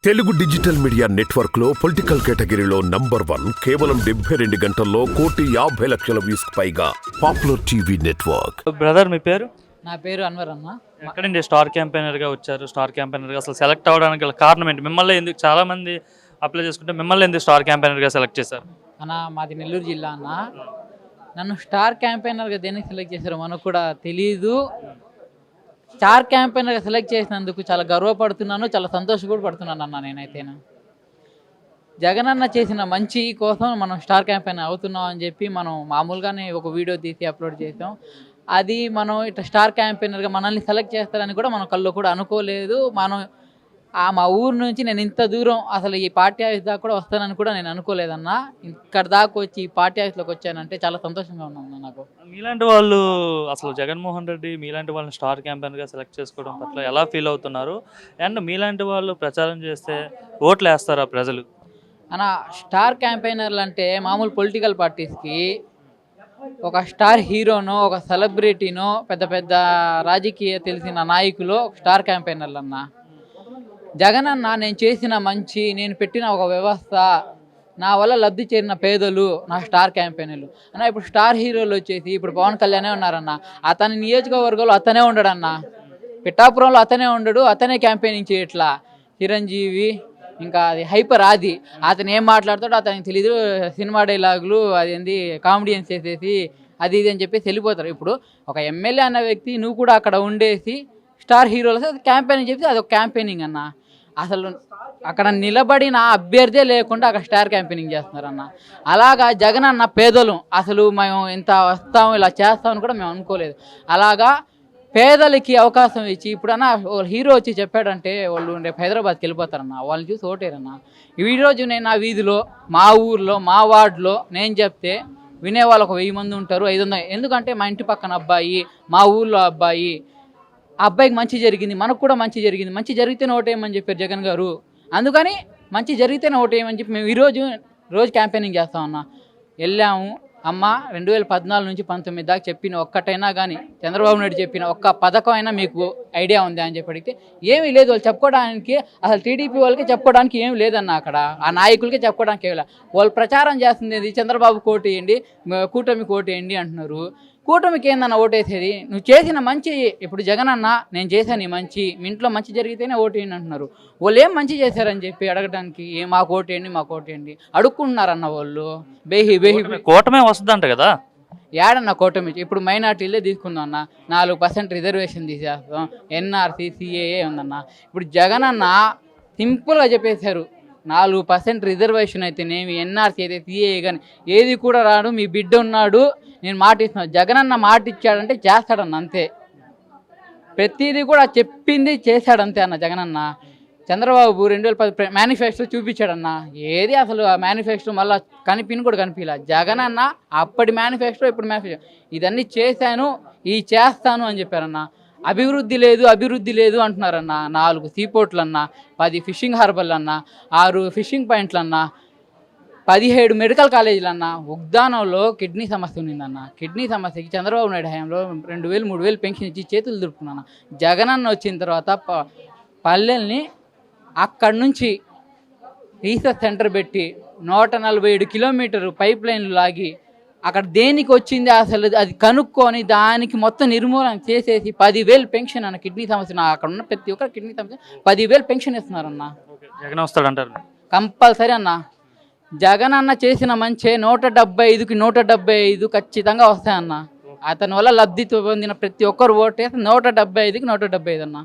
Telugu digital media network లో political కేటగిరీలో #1 కేవలం 72 గంటల్లో 1,50,00,000 వ్యూస్ పైగా పాపులర్ టీవీ నెట్వర్క్. బ్రదర్ మీ పేరు? నా పేరు అన్వర్ అన్న. ఎక్కడండి స్టార్ క్యాంపెయినర్గా వచ్చారు? స్టార్ క్యాంపెయినర్గా అసలు సెలెక్ట్ అవ్వడానికి గల కారణం ఏంటి? మిమ్మల్ని ఎందుకు చాలా మంది అప్లై చేసుకుంటే మిమ్మల్ని ఎందుకు స్టార్ క్యాంపెయినర్గా సెలెక్ట్ చేశారు? అన్న మాది నెల్లూరు జిల్లా అన్న. నన్ను స్టార్ క్యాంపెయినర్గా దేనికి సెలెక్ట్ చేశారో మనకు కూడా తెలీదు. స్టార్ క్యాంపెయినర్గా సెలెక్ట్ చేసినందుకు చాలా గర్వపడుతున్నాను, చాలా సంతోషం కూడా పడుతున్నాను అన్న. నేనైతేనా జగనన్న చేసిన మంచి కోసం మనం స్టార్ క్యాంపెయినర్ అవుతున్నాం అని చెప్పి మనం మామూలుగానే ఒక వీడియో తీసి అప్లోడ్ చేసాం. అది మనం ఇట్లా స్టార్ క్యాంపెయినర్గా మనల్ని సెలెక్ట్ చేస్తారని కూడా మనం కల్లో కూడా అనుకోలేదు. మనం మా ఊరు నుంచి నేను ఇంత దూరం అసలు ఈ పార్టీ ఆఫీస్ దాకా కూడా వస్తానని కూడా నేను అనుకోలేదన్నా. ఇక్కడ దాకా వచ్చి ఈ పార్టీ ఆఫీస్లోకి వచ్చానంటే చాలా సంతోషంగా ఉన్నాను. నాకు మీలాంటి వాళ్ళు అసలు జగన్మోహన్ రెడ్డి మీలాంటి వాళ్ళని స్టార్ క్యాంపెయినర్గా సెలెక్ట్ చేసుకోవడం పట్ల ఎలా ఫీల్ అవుతున్నారు? అండ్ మీలాంటి వాళ్ళు ప్రచారం చేస్తే ఓట్లు వేస్తారా ప్రజలు? అన్న స్టార్ క్యాంపెయినర్లు అంటే మామూలు పొలిటికల్ పార్టీస్కి ఒక స్టార్ హీరోనో ఒక సెలబ్రిటీనో పెద్ద పెద్ద రాజకీయ తెలిసిన నాయకులు స్టార్ క్యాంపెయినర్లు అన్న. జగన్ అన్న నేను చేసిన మంచి, నేను పెట్టిన ఒక వ్యవస్థ, నా వల్ల లబ్ధి చేరిన పేదలు నా స్టార్ క్యాంపెయినర్లు అన్న. ఇప్పుడు స్టార్ హీరోలు వచ్చేసి ఇప్పుడు పవన్ కళ్యాణే ఉన్నారన్న. అతని నియోజకవర్గంలో అతనే ఉండడన్న. పిఠాపురంలో అతనే ఉండడు, అతనే క్యాంపెయినింగ్ చేయట్లా. చిరంజీవి ఇంకా అది హైపర్ ఆది, అతను ఏం మాట్లాడతాడో అతనికి తెలీదు. సినిమా డైలాగులు అదేంది కామెడియన్స్ చేసేసి అది ఇది అని చెప్పేసి వెళ్ళిపోతారు. ఇప్పుడు ఒక ఎమ్మెల్యే అన్న వ్యక్తి నువ్వు కూడా అక్కడ ఉండేసి స్టార్ హీరోలు క్యాంపెయినింగ్ చెప్పి అది ఒక క్యాంపెయినింగ్ అన్న. అసలు అక్కడ నిలబడిన అభ్యర్థే లేకుండా అక్కడ స్టార్ క్యాంపెయినింగ్ చేస్తున్నారన్న. అలాగా జగన్ అన్న పేదలు అసలు మేము ఇంత వస్తాం ఇలా చేస్తామని కూడా మేము అనుకోలేదు. అలాగా పేదలకి అవకాశం ఇచ్చి ఇప్పుడన్నా హీరో వచ్చి చెప్పాడంటే వాళ్ళు రేపు హైదరాబాద్కి వెళ్ళిపోతారన్న. వాళ్ళని చూసి ఓటేరన్న. ఈరోజు నేను నా వీధిలో, మా ఊర్లో, మా వార్డులో నేను చెప్తే వినేవాళ్ళు ఒక 1000 మంది ఉంటారు, 500. ఎందుకంటే మా ఇంటి పక్కన అబ్బాయి, మా ఊర్లో అబ్బాయి, ఆ అబ్బాయికి మంచి జరిగింది, మనకు కూడా మంచి జరిగింది, మంచి జరిగితేనే ఓటేయమని చెప్పారు జగన్ గారు. అందుకని మంచి జరిగితేనే ఓటేయమని చెప్పి మేము రోజు క్యాంపెయినింగ్ చేస్తామన్నా. వెళ్ళాము అమ్మ 2014 నుంచి 19 దాకా చెప్పిన ఒక్కటైనా కానీ చంద్రబాబు నాయుడు చెప్పిన ఒక్క పథకం అయినా మీకు ఐడియా ఉంది అని చెప్పి అడిగితే ఏమీ లేదు. వాళ్ళు చెప్పుకోవడానికి అసలు టీడీపీ వాళ్ళకి చెప్పుకోవడానికి ఏమి లేదన్న. అక్కడ ఆ నాయకులకి చెప్పుకోవడానికి ఏమి లేదు. వాళ్ళు ప్రచారం చేస్తుంది చంద్రబాబు కోటేయండి, కూటమి కోటేయండి అంటున్నారు. కూటమికి ఏందన్న ఓటేసేది? నువ్వు చేసిన మంచి, ఇప్పుడు జగన్ అన్న నేను చేశాను ఈ మంచి, మీ ఇంట్లో మంచి జరిగితేనే ఓటేయండి అంటున్నారు. వాళ్ళు ఏం మంచి చేశారని చెప్పి అడగడానికి మాకు ఓటేయండి మాకు ఓటేయండి అడుక్కుంటున్నారన్న. వాళ్ళు కూటమే వస్తుందంట కదా. ఏడన్న కూటమి? ఇప్పుడు మైనార్టీలే తీసుకుందాం అన్న, 4% రిజర్వేషన్ తీసేస్తాం, ఎన్ఆర్సీ సిఏఏ ఉందన్న. ఇప్పుడు జగన్ అన్న సింపుల్గా చెప్పేశారు, 4% రిజర్వేషన్ అయితేనేమి, ఎన్ఆర్సీ అయితే సిఏఏ కానీ ఏది కూడా రాడు, మీ బిడ్డ ఉన్నాడు, నేను మాట ఇస్తున్నాను. జగన్ అన్న మాట ఇచ్చాడంటే చేస్తాడన్న, అంతే. ప్రతిదీ కూడా చెప్పింది చేశాడంతే అన్న జగన్ అన్న. చంద్రబాబు 2010 మేనిఫెస్టో చూపించాడన్న. ఏది అసలు ఆ మేనిఫెస్టో మళ్ళీ కనిపిని కూడా కనిపించలే. జగన్ అన్న అప్పటి మేనిఫెస్టో ఇప్పుడు మేనిఫెస్టో ఇదన్నీ చేశాను, ఈ చేస్తాను అని చెప్పారన్న. అభివృద్ధి లేదు అంటున్నారన్న. 4 సీపోర్ట్లు అన్న, 10 ఫిషింగ్ హార్బర్లు అన్న, 6 ఫిషింగ్ పాయింట్లు అన్న, 17 మెడికల్ కాలేజీలు అన్న. ఉగ్దానంలో కిడ్నీ సమస్య ఉన్నిందన్న. కిడ్నీ సమస్యకి చంద్రబాబు నాయుడు హయాంలో 2000, 3000 పెన్షన్ ఇచ్చి చేతులు దులుపుకున్నాను. జగన్ అన్న వచ్చిన తర్వాత పల్లెల్ని అక్కడి నుంచి రీసెర్చ్ సెంటర్ పెట్టి 147 కిలోమీటర్లు పైప్ లైన్లు లాగి అక్కడ దేనికి వచ్చింది అసలు అది కనుక్కొని దానికి మొత్తం నిర్మూలన చేసేసి 10,000 పెన్షన్ అన్న. కిడ్నీ సమస్య అక్కడ ఉన్న ప్రతి ఒక్కరు కిడ్నీ సమస్య 10,000 పెన్షన్ ఇస్తున్నారన్న. జగన్ వస్తాడంటారు కంపల్సరీ అన్న. జగన్ అన్న చేసిన మంచి 175కి 175 ఖచ్చితంగా వస్తాయన్న. అతని వల్ల లబ్ధి పొందిన ప్రతి ఒక్కరు ఓటేసి 175కి 175 అన్న.